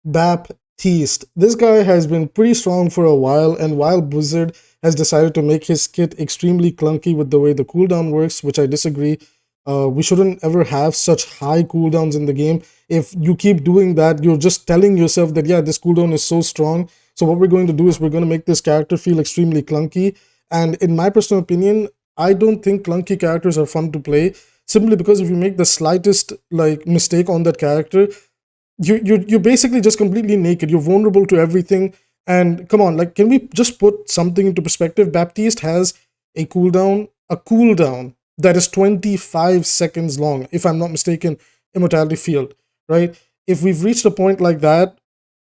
Baptiste. This guy has been pretty strong for a while, and while Blizzard has decided to make his kit extremely clunky with the way the cooldown works, which I disagree. We shouldn't ever have such high cooldowns in the game. If you keep doing that, you're just telling yourself that, yeah, this cooldown is so strong. So what we're going to do is we're going to make this character feel extremely clunky. And in my personal opinion, I don't think clunky characters are fun to play, simply because if you make the slightest like mistake on that character, you're basically just completely naked. You're vulnerable to everything. And come on, like, can we just put something into perspective? Baptiste has a cooldown that is 25 seconds long, if I'm not mistaken, immortality field, right? If we've reached a point like that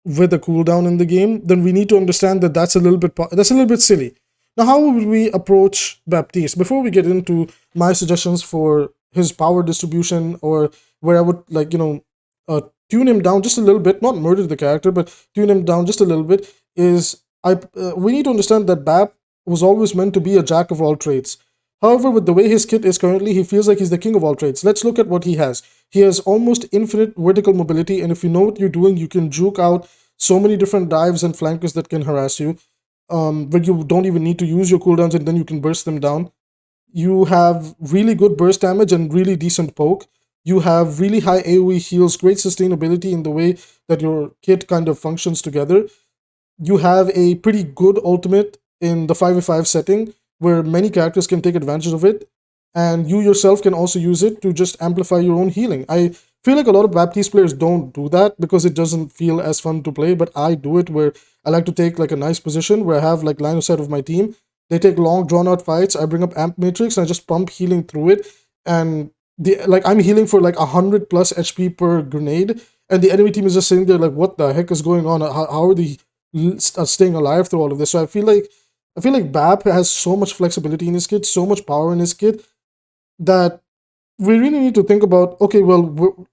with a cooldown in the game, then we need to understand that that's a little bit silly. Now, how would we approach Baptiste? Before we get into my suggestions for his power distribution, or where I would tune him down just a little bit, not murder the character, but tune him down just a little bit, is we need to understand that Bap was always meant to be a jack of all trades. However, with the way his kit is currently, he feels like he's the king of all trades. Let's look at what he has. He has almost infinite vertical mobility, and if you know what you're doing, you can juke out so many different dives and flankers that can harass you, where you don't even need to use your cooldowns, and then you can burst them down. You have really good burst damage and really decent poke. You have really high AoE heals, great sustainability in the way that your kit kind of functions together. You have a pretty good ultimate in the 5v5 setting where many characters can take advantage of it, and you yourself can also use it to just amplify your own healing. I feel like a lot of Baptiste players don't do that because it doesn't feel as fun to play, but I do it where I like to take like a nice position where I have like line of sight of my team. They take long drawn out fights. I bring up Amp Matrix and I just pump healing through it, and I'm healing for like 100 plus HP per grenade, and the enemy team is just sitting there like, what the heck is going on? How are they staying alive through all of this? So I feel like Bap has so much flexibility in his kit, so much power in his kit, that we really need to think about, okay, well,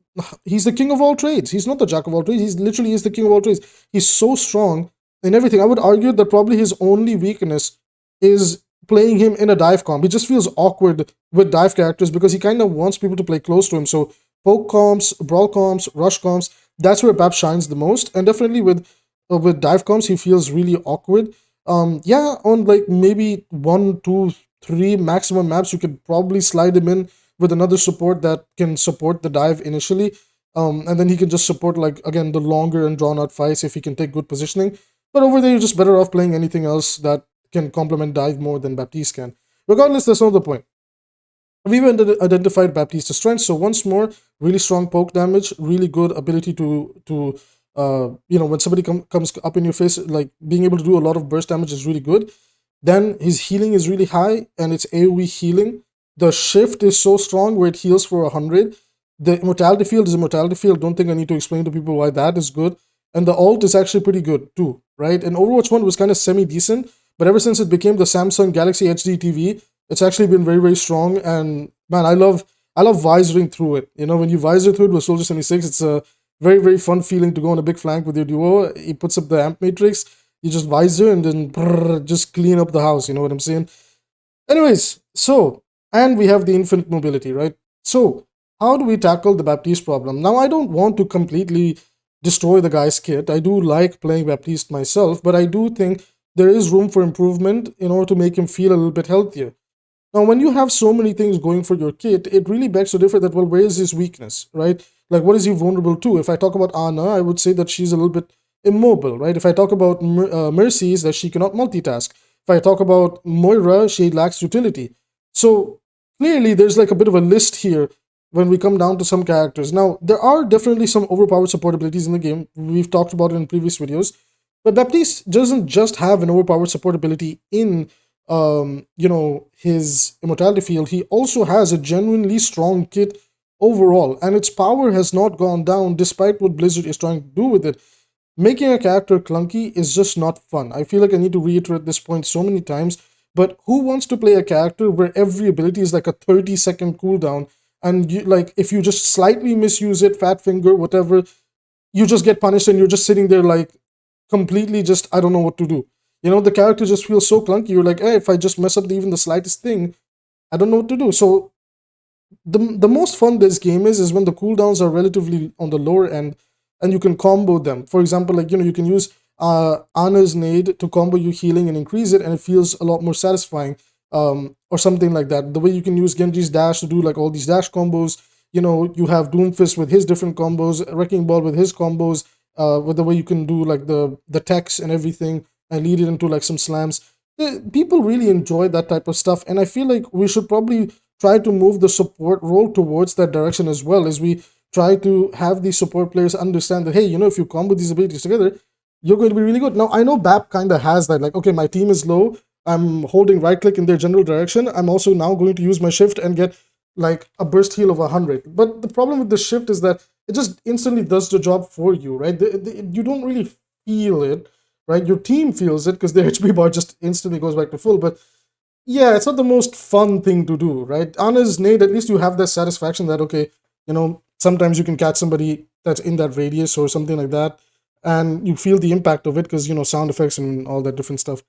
he's the king of all trades. He's not the jack of all trades. He's literally is the king of all trades. He's so strong in everything. I would argue that probably his only weakness is playing him in a dive comp. He just feels awkward with dive characters because he kind of wants people to play close to him. So poke comps, brawl comps, rush comps, that's where Bap shines the most. And definitely with dive comps, he feels really awkward. Yeah, on like maybe 1, 2, 3 maximum maps, you could probably slide him in with another support that can support the dive initially. And then he can just support, like, again, the longer and drawn out fights if he can take good positioning. But over there, you're just better off playing anything else that can complement dive more than Baptiste can. Regardless, that's not the point. We've identified Baptiste's strengths. So once more, really strong poke damage, really good ability to when somebody comes up in your face, like being able to do a lot of burst damage is really good. Then his healing is really high, and it's AoE healing. The shift is so strong where it heals for 100. The immortality field is immortality field. Don't think I need to explain to people why that is good. And the ult is actually pretty good too, right? And Overwatch 1 was kind of semi-decent, but ever since it became the Samsung Galaxy HD TV, it's actually been very, very strong. And man, I love visoring through it. You know, when you visor through it with Soldier 76, it's a very, very fun feeling to go on a big flank with your duo. He puts up the amp matrix, you just visor and then just clean up the house. You know what I'm saying? Anyways, so, and we have the infinite mobility, right? So, how do we tackle the Baptiste problem? Now, I don't want to completely destroy the guy's kit. I do like playing Baptiste myself, but I do think there is room for improvement in order to make him feel a little bit healthier. Now, when you have so many things going for your kit, it really begs to differ that, well, where is his weakness, right? Like, what is he vulnerable to? If I talk about Ana, I would say that she's a little bit immobile, right? If I talk about Mercy, is that she cannot multitask. If I talk about Moira, she lacks utility. So, clearly, there's like a bit of a list here when we come down to some characters. Now, there are definitely some overpowered support abilities in the game. We've talked about it in previous videos. But Baptiste doesn't just have an overpowered support ability in his immortality field. He also has a genuinely strong kit overall, and its power has not gone down despite what Blizzard is trying to do with it. Making a character clunky is just not fun. I feel like I need to reiterate this point so many times, but who wants to play a character where every ability is like a 30-second cooldown, and if you just slightly misuse it, fat finger, whatever, you just get punished and you're just sitting there like completely just, I don't know what to do. You know, the character just feels so clunky. You're like, hey, if I just mess up even the slightest thing, I don't know what to do. So the most fun this game is when the cooldowns are relatively on the lower end, and you can combo them. For example, like, you can use Ana's nade to combo you healing and increase it, and it feels a lot more satisfying, or something like that. The way you can use Genji's dash to do like all these dash combos. You have Doomfist with his different combos, Wrecking Ball with his combos, with the way you can do like the techs and everything, and lead it into like some slams. People really enjoy that type of stuff, and I feel like we should probably try to move the support role towards that direction as well, as we try to have these support players understand that, hey, if you combo these abilities together, you're going to be really good. Now, I know BAP kind of has that, like, okay, my team is low, I'm holding right click in their general direction, I'm also now going to use my shift and get like a burst heal of 100. But the problem with the shift is that it just instantly does the job for you, right? You don't really feel it, right? Your team feels it because their HP bar just instantly goes back to full. But yeah, it's not the most fun thing to do, right? Ana's nade, at least you have that satisfaction that, okay, sometimes you can catch somebody that's in that radius or something like that, and you feel the impact of it because, sound effects and all that different stuff.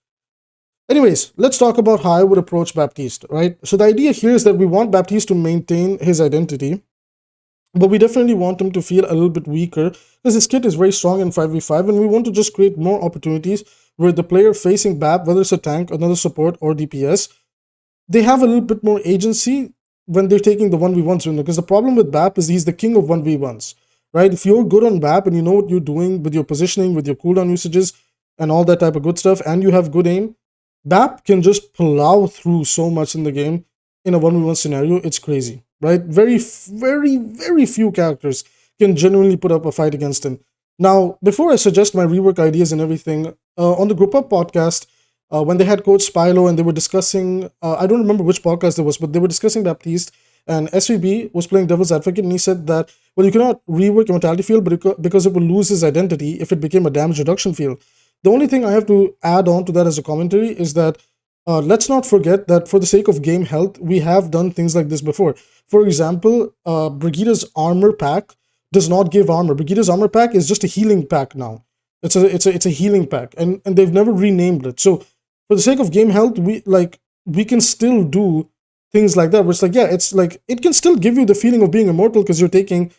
Anyways, let's talk about how I would approach Baptiste, right? So the idea here is that we want Baptiste to maintain his identity, but we definitely want him to feel a little bit weaker because his kit is very strong in 5v5, and we want to just create more opportunities where the player facing BAP, whether it's a tank, another support, or DPS, they have a little bit more agency when they're taking the 1v1s, because the problem with BAP is he's the king of 1v1s, right? If you're good on BAP and you know what you're doing with your positioning, with your cooldown usages, and all that type of good stuff, and you have good aim, BAP can just plow through so much in the game in a 1v1 scenario. It's crazy, right? Very, very, very few characters can genuinely put up a fight against him. Now, before I suggest my rework ideas and everything, on the Group Up podcast, when they had Coach Spilo and they were discussing, I don't remember which podcast it was, but they were discussing Baptiste, and SVB was playing devil's advocate, and he said that, well, you cannot rework Immortality field because it will lose his identity if it became a damage reduction field. The only thing I have to add on to that as a commentary is that let's not forget that for the sake of game health, we have done things like this before. For example, Brigida's armor pack does not give armor. Brigida's armor pack is just a healing pack now. It's a healing pack, and they've never renamed it. So for the sake of game health, we can still do things like that. Where it's like, yeah, it's like it can still give you the feeling of being immortal because you're taking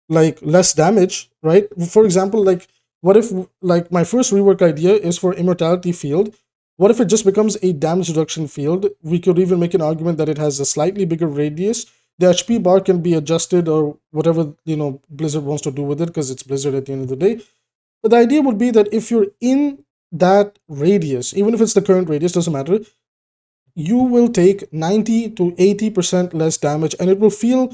like less damage, right? For example, like, what if, like, my first rework idea is for Immortality field? What if it just becomes a damage reduction field? We could even make an argument that it has a slightly bigger radius. The HP bar can be adjusted or whatever, Blizzard wants to do with it, because it's Blizzard at the end of the day. But the idea would be that if you're in that radius, even if it's the current radius, doesn't matter, you will take 90 to 80% less damage, and it will feel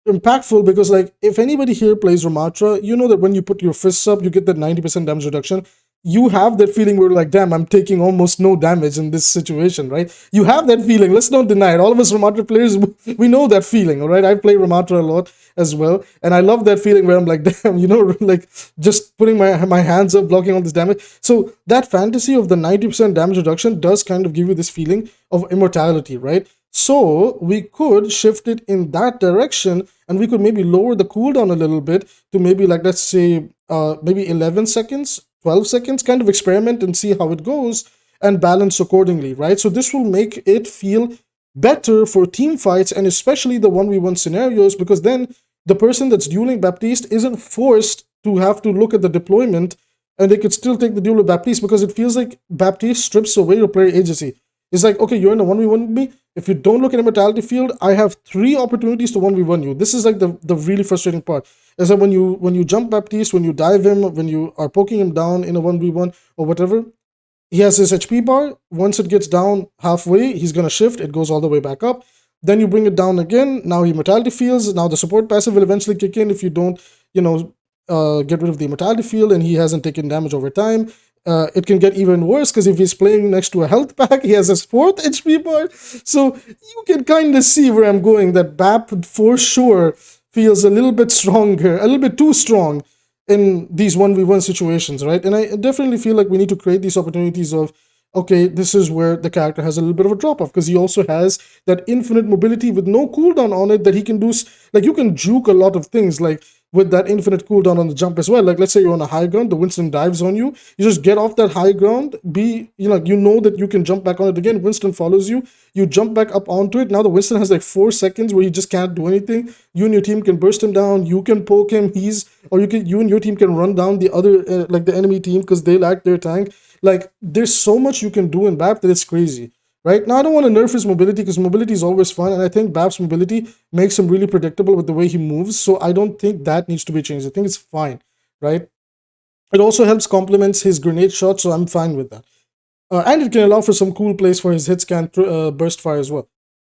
impactful because, like, if anybody here plays Ramatra, you know that when you put your fists up, you get that 90% damage reduction. You have that feeling where, like, damn, I'm taking almost no damage in this situation, right? You have that feeling. Let's not deny it. All of us Ramatra players, we know that feeling, all right? I play Ramatra a lot as well, and I love that feeling where I'm like, damn, like, just putting my hands up, blocking all this damage. So that fantasy of the 90% damage reduction does kind of give you this feeling of immortality, right? So we could shift it in that direction, and we could maybe lower the cooldown a little bit to maybe, like, let's say maybe 11 seconds, 12 seconds, kind of experiment and see how it goes and balance accordingly, right? So this will make it feel better for team fights, and especially the 1v1 scenarios, because then the person that's dueling Baptiste isn't forced to have to look at the deployment, and they could still take the duel with Baptiste because it feels like Baptiste strips away your player agency. It's like, okay, you're in a 1v1 with me. If you don't look at Immortality field, I have 3 opportunities to 1v1 you. This is like the really frustrating part. Is that when you jump Baptiste, when you dive him, when you are poking him down in a 1v1 or whatever, he has his HP bar. Once it gets down halfway, he's going to shift. It goes all the way back up. Then you bring it down again. Now Immortality fields. Now the support passive will eventually kick in if you don't, get rid of the Immortality field and he hasn't taken damage over time. It can get even worse because if he's playing next to a health pack, he has his 4th HP bar. So you can kind of see where I'm going, that BAP for sure feels a little bit stronger, a little bit too strong in these 1v1 situations, right? And I definitely feel like we need to create these opportunities of, okay, this is where the character has a little bit of a drop-off because he also has that infinite mobility with no cooldown on it that he can do. Like, you can juke a lot of things. Like, with that infinite cooldown on the jump as well. Like, let's say you're on a high ground, the Winston dives on you, you just get off that high ground, you know that you can jump back on it again. Winston follows you, you jump back up onto it. Now the Winston has like 4 seconds where he just can't do anything. You and your team can burst him down, you can poke him, you and your team can run down the other like the enemy team because they lack their tank. Like, there's so much you can do in BAP that it's crazy. Right now, I don't want to nerf his mobility because mobility is always fun, and I think BAP's mobility makes him really predictable with the way he moves. So I don't think that needs to be changed. I think it's fine, right? It also helps complements his grenade shot, so I'm fine with that. And it can allow for some cool plays for his hit scan burst fire as well.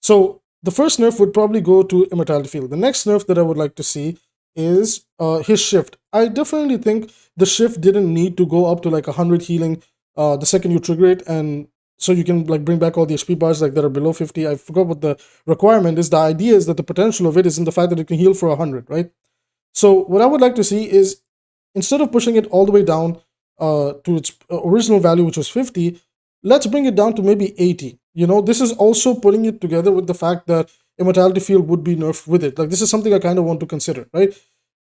So the first nerf would probably go to Immortality Field. The next nerf that I would like to see is his shift. I definitely think the shift didn't need to go up to like 100 healing the second you trigger it, and so you can like bring back all the HP bars like that are below 50. I forgot what the requirement is. The idea is that the potential of it is in the fact that it can heal for 100, right? So what I would like to see is, instead of pushing it all the way down to its original value, which was 50, let's bring it down to maybe 80. You know, this is also putting it together with the fact that Immortality Field would be nerfed with it. Like, this is something I kind of want to consider, right?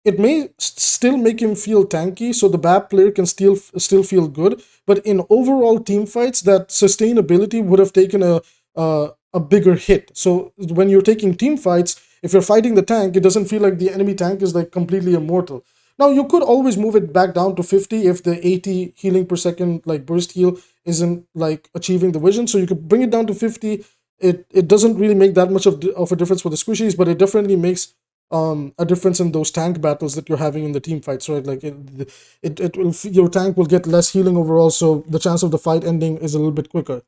It may still make him feel tanky, so the BAP player can still feel good. But in overall team fights, that sustainability would have taken a bigger hit. So when you're taking team fights, if you're fighting the tank, it doesn't feel like the enemy tank is like completely immortal. Now, you could always move it back down to 50 if the 80 healing per second like burst heal isn't like achieving the vision. So you could bring it down to 50. It doesn't really make that much of a difference for the squishies, but it definitely makes a difference in those tank battles that you're having in the team fights, right? Like, your tank will get less healing overall, so the chance of the fight ending is a little bit quicker.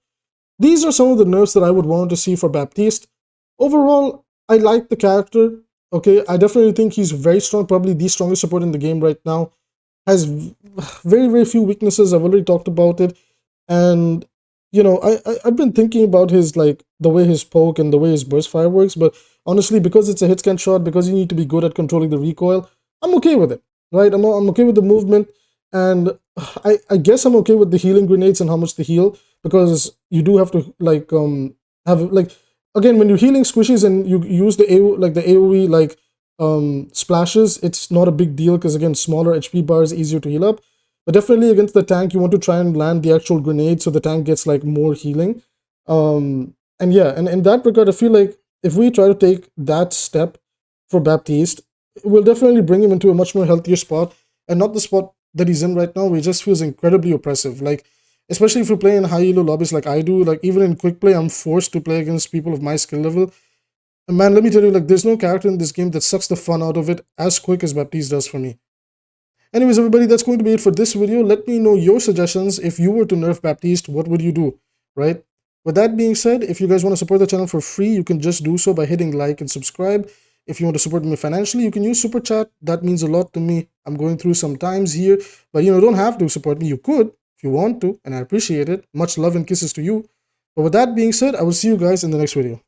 These are some of the nerfs that I would want to see for Baptiste. Overall, I like the character. Okay, I definitely think he's very strong, probably the strongest support in the game right now. Has very, very few weaknesses. I've already talked about it. And, you know, I've been thinking about his, like, the way his poke and the way his burst fire works, but honestly, because it's a hit scan shot, because you need to be good at controlling the recoil, I'm okay with it, right? I'm okay with the movement, and I guess I'm okay with the healing grenades and how much they heal, because you do have to, like, have, like, again, when you're healing squishies and you use the AoE like splashes, it's not a big deal because, again, smaller HP bars, easier to heal up. But definitely against the tank, you want to try and land the actual grenade so the tank gets like more healing. And yeah, and in that regard, I feel like if we try to take that step for Baptiste, it will definitely bring him into a much more healthier spot, and not the spot that he's in right now, where he just feels incredibly oppressive. Like, especially if you play in high elo lobbies like I do, like even in quick play, I'm forced to play against people of my skill level. And man, let me tell you, like, there's no character in this game that sucks the fun out of it as quick as Baptiste does for me. Anyways, everybody, that's going to be it for this video. Let me know your suggestions. If you were to nerf Baptiste, what would you do, right? With that being said, if you guys want to support the channel for free, you can just do so by hitting like and subscribe. If you want to support me financially, you can use Super Chat. That means a lot to me. I'm going through some times here, but you don't have to support me. You could if you want to, and I appreciate it. Much love and kisses to you. But with that being said, I will see you guys in the next video.